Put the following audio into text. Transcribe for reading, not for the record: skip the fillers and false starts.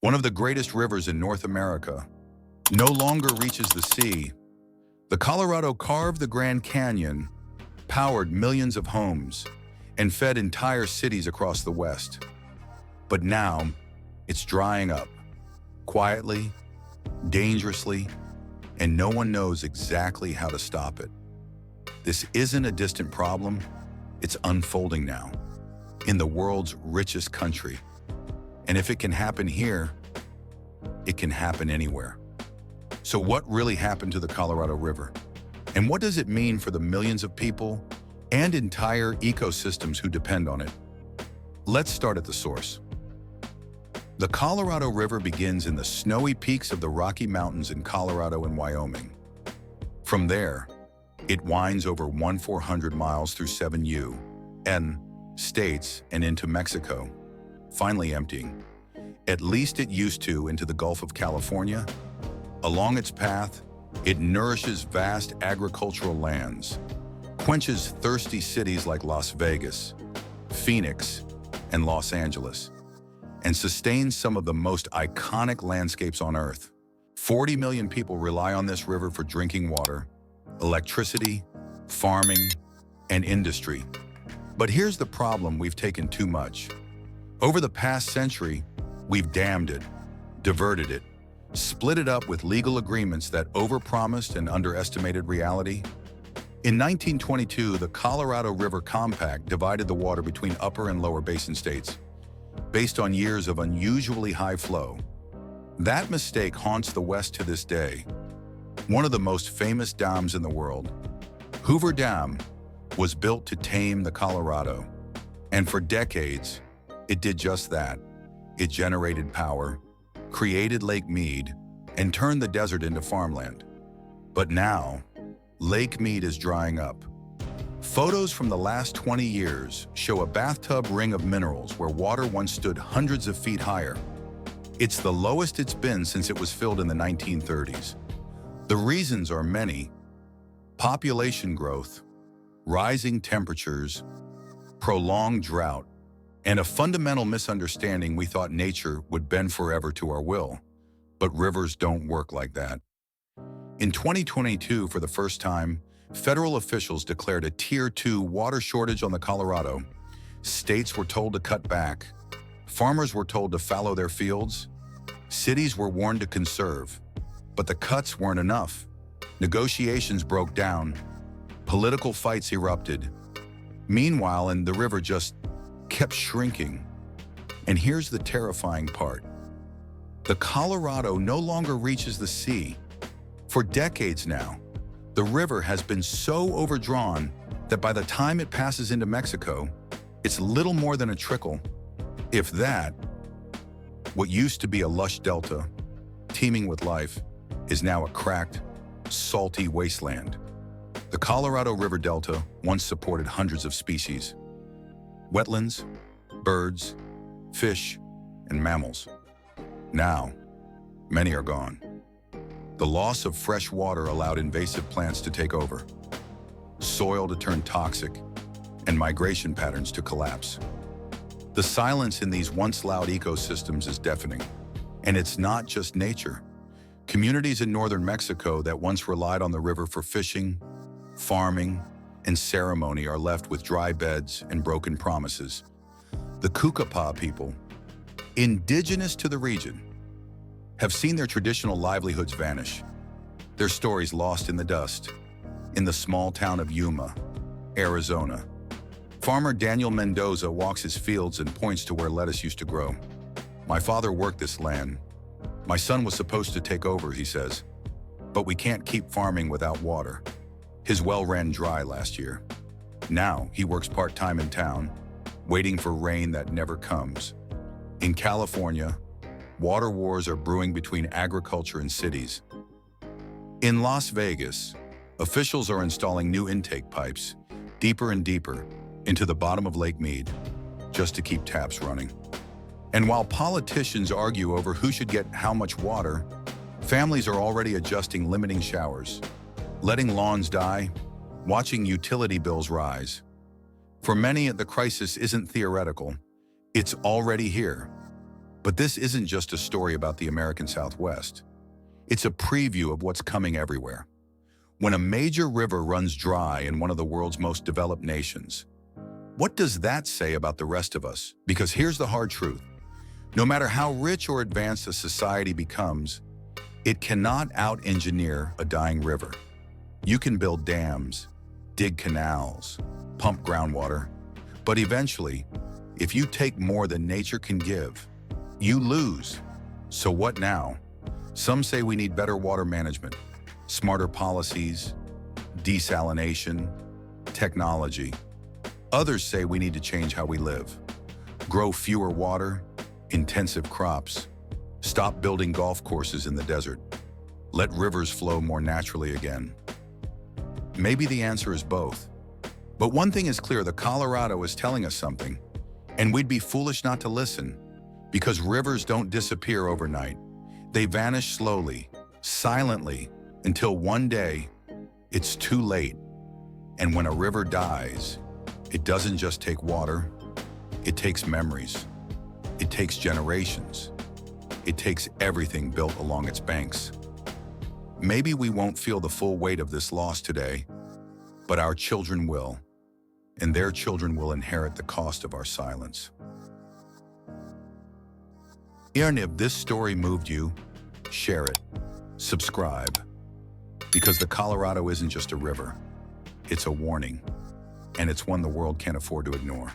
one of the greatest rivers in North America, no longer reaches the sea. The Colorado carved the Grand Canyon, powered millions of homes, and fed entire cities across the West. But now, it's drying up, quietly, dangerously, and no one knows exactly how to stop it. This isn't a distant problem, it's unfolding now, in the world's richest country. And if it can happen here, it can happen anywhere. So what really happened to the Colorado River? And what does it mean for the millions of people and entire ecosystems who depend on it? Let's start at the source. The Colorado River begins in the snowy peaks of the Rocky Mountains in Colorado and Wyoming. From there, it winds over 1,400 miles through 7 U.S. states and into Mexico, finally emptying, at least it used to, into the Gulf of California. Along its path, it nourishes vast agricultural lands, quenches thirsty cities like Las Vegas, Phoenix, and Los Angeles, and sustains some of the most iconic landscapes on Earth. 40 million people rely on this river for drinking water, electricity, farming, and industry. But here's the problem: we've taken too much. Over the past century, we've dammed it, diverted it, split it up with legal agreements that overpromised and underestimated reality. In 1922, the Colorado River Compact divided the water between upper and lower basin states, based on years of unusually high flow. That mistake haunts the West to this day. One of the most famous dams in the world, Hoover Dam, was built to tame the Colorado. And for decades, it did just that. It generated power, created Lake Mead, and turned the desert into farmland. But now, Lake Mead is drying up. Photos from the last 20 years show a bathtub ring of minerals where water once stood hundreds of feet higher. It's the lowest it's been since it was filled in the 1930s. The reasons are many: population growth, rising temperatures, prolonged drought, and a fundamental misunderstanding. We thought nature would bend forever to our will, but rivers don't work like that. In 2022, for the first time, federal officials declared a Tier 2 water shortage on the Colorado. States were told to cut back. Farmers were told to fallow their fields. Cities were warned to conserve. But the cuts weren't enough. Negotiations broke down. Political fights erupted. Meanwhile, and the river just kept shrinking. And here's the terrifying part: the Colorado no longer reaches the sea. For decades now, the river has been so overdrawn that by the time it passes into Mexico, it's little more than a trickle. If that, what used to be a lush delta, teeming with life, is now a cracked, salty wasteland. The Colorado River Delta once supported hundreds of species: wetlands, birds, fish, and mammals. Now, many are gone. The loss of fresh water allowed invasive plants to take over, soil to turn toxic, and migration patterns to collapse. The silence in these once loud ecosystems is deafening. And it's not just nature. Communities in northern Mexico that once relied on the river for fishing, farming, and ceremony are left with dry beds and broken promises. The Kukapa people, indigenous to the region, have seen their traditional livelihoods vanish, their stories lost in the dust. In the small town of Yuma, Arizona, farmer Daniel Mendoza walks his fields and points to where lettuce used to grow. "My father worked this land. My son was supposed to take over," he says. "But we can't keep farming without water." His well ran dry last year. Now he works part-time in town, waiting for rain that never comes. In California, water wars are brewing between agriculture and cities. In Las Vegas, officials are installing new intake pipes, deeper and deeper, into the bottom of Lake Mead, just to keep taps running. And while politicians argue over who should get how much water, families are already adjusting limiting showers, letting lawns die, watching utility bills rise. For many, the crisis isn't theoretical. It's already here. But this isn't just a story about the American Southwest. It's a preview of what's coming everywhere. When a major river runs dry in one of the world's most developed nations, what does that say about the rest of us? Because here's the hard truth. No matter how rich or advanced a society becomes, it cannot out-engineer a dying river. You can build dams, dig canals, pump groundwater, but eventually, if you take more than nature can give, you lose. So what now? Some say we need better water management, smarter policies, desalination, technology. Others say we need to change how we live, grow fewer water-intensive crops, stop building golf courses in the desert, let rivers flow more naturally again. Maybe the answer is both. But one thing is clear, the Colorado is telling us something, and we'd be foolish not to listen, because rivers don't disappear overnight. They vanish slowly, silently, until one day, it's too late. And when a river dies, it doesn't just take water, it takes memories, it takes generations, it takes everything built along its banks. Maybe we won't feel the full weight of this loss today, but our children will, and their children will inherit the cost of our silence. And if this story moved you, share it, subscribe, because the Colorado isn't just a river, it's a warning, and it's one the world can't afford to ignore.